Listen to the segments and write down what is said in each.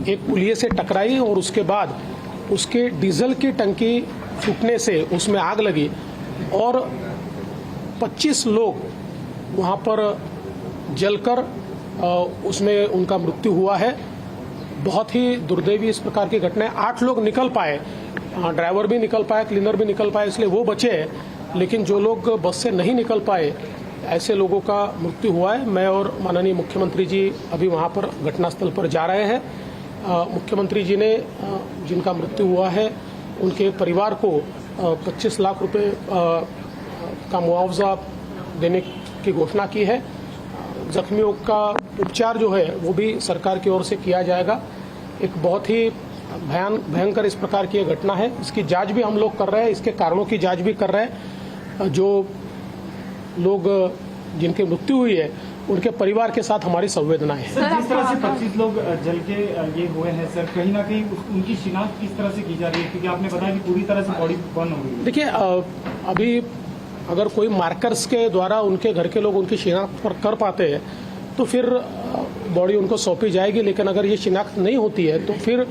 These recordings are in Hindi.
एक पुलिये से टकराई और उसके बाद उसके डीजल की टंकी फूटने से उसमें आग लगी और 25 लोग वहाँ पर जलकर उसमें उनका मृत्यु हुआ है। बहुत ही दुर्दैवी इस प्रकार की घटना है। 8 लोग निकल पाए, ड्राइवर भी निकल पाए, क्लीनर भी निकल पाए, इसलिए वो बचे हैं। लेकिन जो लोग बस से नहीं निकल पाए, ऐसे लोगों का मृत्यु हुआ है। मैं और माननीय मुख्यमंत्री जी अभी वहाँ पर घटनास्थल पर जा रहे हैं। मुख्यमंत्री जी ने जिनका मृत्यु हुआ है उनके परिवार को 25 लाख रुपए का मुआवजा देने की घोषणा की है। जख्मियों का उपचार जो है वो भी सरकार की ओर से किया जाएगा। एक बहुत ही भयंकर इस प्रकार की घटना है, इसकी जांच भी हम लोग कर रहे हैं, इसके कारणों की जांच भी कर रहे हैं। जो लोग जिनकी मृत्यु हुई है उनके परिवार के साथ हमारी संवेदनाएं हैं। सर, जिस तरह से 25 लोग जल के ये हुए हैं सर, कहीं ना कहीं उनकी शिनाख्त किस तरह से की जा रही है, क्योंकि आपने बताया कि पूरी तरह से बॉडी बर्न हो गई है। देखिए, अभी अगर कोई मार्कर्स के द्वारा उनके घर के लोग उनकी शिनाख्त कर पाते हैं तो फिर बॉडी उनको सौंपी जाएगी, लेकिन अगर ये शिनाख्त नहीं होती है तो फिर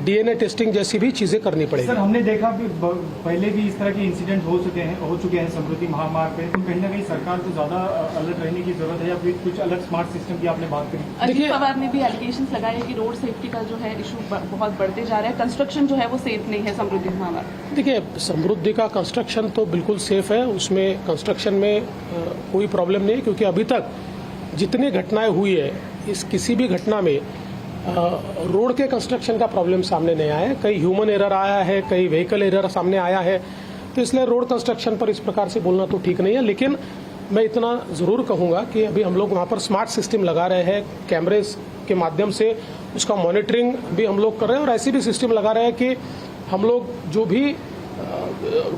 डीएनए टेस्टिंग जैसी भी चीजें करनी पड़ेगी। सर, हमने देखा कि पहले भी इस तरह के इंसिडेंट हो चुके हैं समृद्धि महामार्ग पे, तो कहीं ना कहीं सरकार को ज्यादा अलर्ट रहने की जरूरत है या फिर कुछ अलग स्मार्ट सिस्टम की आपने बात करी। अजित पवार ने भी एलिगेशंस लगाए कि रोड सेफ्टी का जो है इशू बहुत बढ़ते जा रहा है, कंस्ट्रक्शन जो है वो सेफ नहीं है समृद्धि महामार्ग। देखिए, समृद्धि का कंस्ट्रक्शन तो बिल्कुल सेफ है, उसमें कंस्ट्रक्शन में कोई प्रॉब्लम नहीं है, क्योंकि अभी तक जितनी घटनाएं हुई है इस किसी भी घटना में रोड के कंस्ट्रक्शन का प्रॉब्लम सामने नहीं आया है। कई ह्यूमन एरर आया है, कई व्हीकल एरर सामने आया है, तो इसलिए रोड कंस्ट्रक्शन पर इस प्रकार से बोलना तो ठीक नहीं है। लेकिन मैं इतना ज़रूर कहूँगा कि अभी हम लोग वहाँ पर स्मार्ट सिस्टम लगा रहे हैं, कैमरेज के माध्यम से उसका मॉनिटरिंग भी हम लोग कर रहे हैं और ऐसी भी सिस्टम लगा रहे हैं कि हम लोग जो भी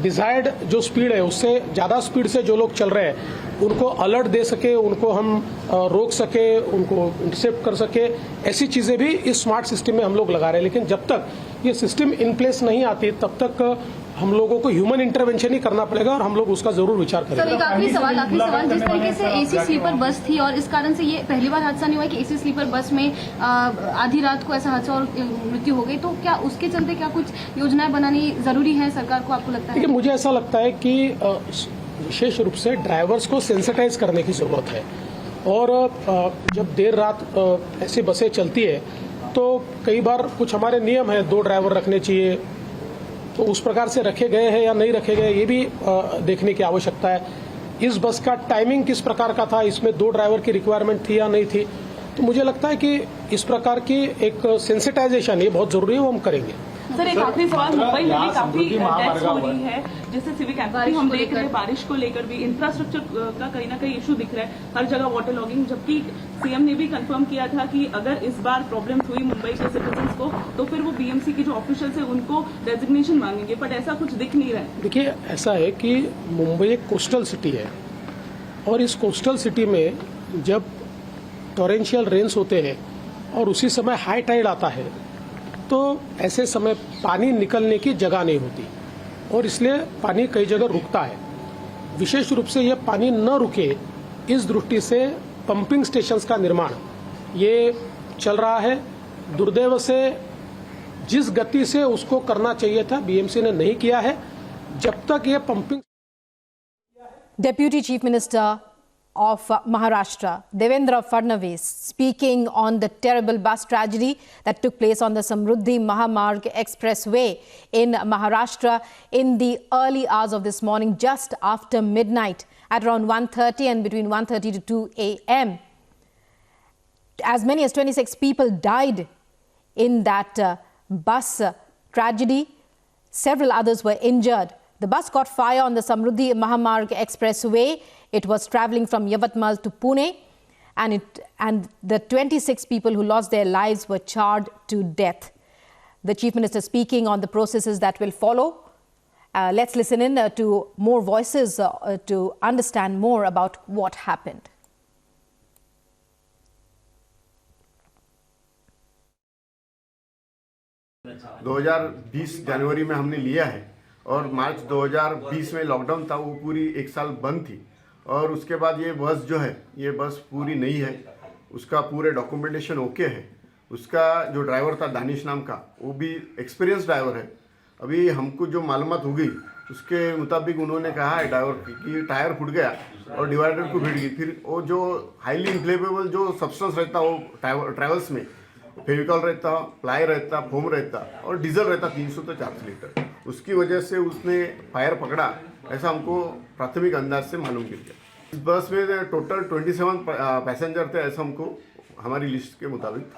डिजायर्ड जो स्पीड है उससे ज़्यादा स्पीड से जो लोग चल रहे हैं उनको अलर्ट दे सके, उनको हम रोक सके, उनको इंटरसेप्ट कर सके, ऐसी चीज़ें भी इस स्मार्ट सिस्टम में हम लोग लगा रहे हैं। लेकिन जब तक ये सिस्टम इन प्लेस नहीं आती तब तक हम लोगों को ह्यूमन इंटरवेंशन ही करना पड़ेगा और हम लोग उसका जरूर विचार करेंगे। सर, एक आखिरी सवाल, जिस तरीके से एसी स्लीपर बस थी और इस कारण से ये पहली बार हादसा नहीं हुआ कि एसी स्लीपर बस में आधी रात को ऐसा हादसा और मृत्यु हो गई, तो क्या उसके चलते क्या कुछ योजनाएं बनानी जरूरी है सरकार को, आपको लगता है? देखिए, मुझे ऐसा लगता है कि विशेष रूप से ड्राइवर्स को सेंसिटाइज करने की जरूरत है और जब देर रात ऐसी बसें चलती है तो कई बार कुछ हमारे नियम है, 2 ड्राइवर रखने चाहिए, तो उस प्रकार से रखे गए हैं या नहीं रखे गए ये भी देखने की आवश्यकता है। इस बस का टाइमिंग किस प्रकार का था, इसमें 2 ड्राइवर की रिक्वायरमेंट थी या नहीं थी, तो मुझे लगता है कि इस प्रकार की एक सेंसिटाइजेशन ये बहुत जरूरी है, वो हम करेंगे। सर, एक आखिरी सवाल, मुंबई में भी काफी डेथ्स हो रही है, जैसे सिविक एक्टिविटी हम देख रहे हैं, बारिश को लेकर भी इंफ्रास्ट्रक्चर का कहीं ना कहीं इशू दिख रहा है, हर जगह वाटर लॉगिंग, जबकि सीएम ने भी कंफर्म किया था कि अगर इस बार प्रॉब्लम हुई मुंबई के सिटीजन्स को तो फिर वो बीएमसी के जो ऑफिशियल्स है उनको रेजिग्नेशन मांगेंगे, बट ऐसा कुछ दिख नहीं रहा है। देखिए, ऐसा है कि मुंबई एक कोस्टल सिटी है और इस कोस्टल सिटी में जब टॉरेंशियल रेन्स होते हैं और उसी समय हाई टाइड आता है तो ऐसे समय पानी निकलने की जगह नहीं होती और इसलिए पानी कई जगह रुकता है। विशेष रूप से ये पानी न रुके इस दृष्टि से पंपिंग स्टेशंस का निर्माण ये चल रहा है। दुर्दैव से जिस गति से उसको करना चाहिए था बीएमसी ने नहीं किया है। जब तक ये pumping Deputy Chief Minister of Maharashtra, Devendra Fadnavis, speaking on the terrible bus tragedy that took place on the Samruddhi Mahamarg Expressway in Maharashtra in the early hours of this morning, just after midnight, at around 1:30 and between 1:30 to 2 a.m. As many as 26 people died in that bus tragedy. Several others were injured. The bus caught fire on the Samruddhi Mahamarg Expressway. It was traveling from Yavatmal to Pune, and the 26 people who lost their lives were charred to death. The Chief Minister speaking on the processes that will follow. Let's listen in to more voices to understand more about what happened. जनवरी में हमने लिया है और मार्च 2020 में लॉकडाउन था, वो पूरी 1 साल बंद थी और उसके बाद ये बस जो है ये बस पूरी नहीं है, उसका पूरे डॉक्यूमेंटेशन ओके है उसका जो ड्राइवर था दानिश नाम का, वो भी एक्सपीरियंस ड्राइवर है। अभी हमको जो मालूमात हो गई उसके मुताबिक उन्होंने कहा है ड्राइवर कि टायर फूट गया और डिवाइडर को भिड़ गई। फिर वो जो हाईली इन्फ्लेमेबल जो सब्सटेंस रहता वो ट्रैवल्स में फेविकॉल रहता, प्लाई रहता, फोम रहता और डीजल रहता 300 से 400 लीटर, उसकी वजह से उसने फायर पकड़ा, ऐसा हमको प्राथमिक अंदाज से मालूम किया। इस बस में टोटल 27 पैसेंजर थे, ऐसा हमको हमारी लिस्ट के मुताबिक